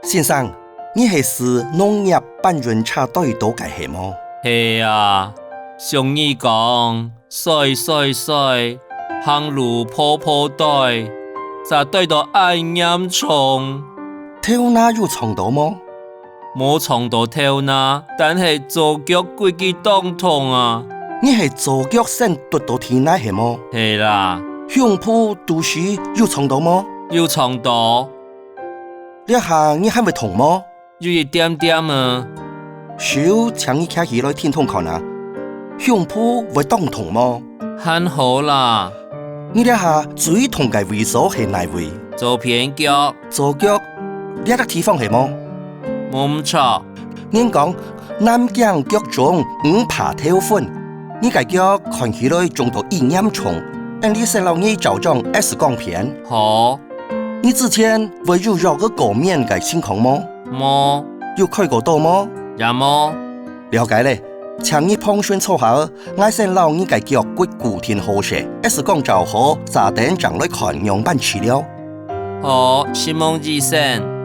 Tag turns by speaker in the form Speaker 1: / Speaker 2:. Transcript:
Speaker 1: 先生，你是农业办人车队到嘅系么？
Speaker 2: 系啊，常义讲，水，行路坡對，咋對到愛嚴重？
Speaker 1: 跳哪有床到麼？
Speaker 2: 冇床到跳哪，但係左腳規記當痛啊！
Speaker 1: 你係左腳先跌到天內係麼？
Speaker 2: 係啦，
Speaker 1: 胸脯肚臍有床到麼？
Speaker 2: 有床到，
Speaker 1: 呢下你係咪痛麼？
Speaker 2: 有一點點啊。
Speaker 1: 手請你企起來天痛看啊！胸脯會當痛麼？
Speaker 2: 還好啦，
Speaker 1: 你呢下最痛嘅位所係哪位？
Speaker 2: 左偏腳，
Speaker 1: 左腳呢個地方係麼？
Speaker 2: 冇唔錯。
Speaker 1: 您講南疆腳中五爬跳粉，你個腳看起來中到一嚴重，但你細路你照張 X 光片。
Speaker 2: 好，
Speaker 1: 你之前會有繞個過面嘅情況麼？
Speaker 2: 冇，
Speaker 1: 有開過刀麼？
Speaker 2: 也冇。
Speaker 1: 了解咧，請你碰選錯下，我先留你個腳骨固定好些 ，X 光照好，再等將來看樣板治療。
Speaker 2: 好，希望醫生。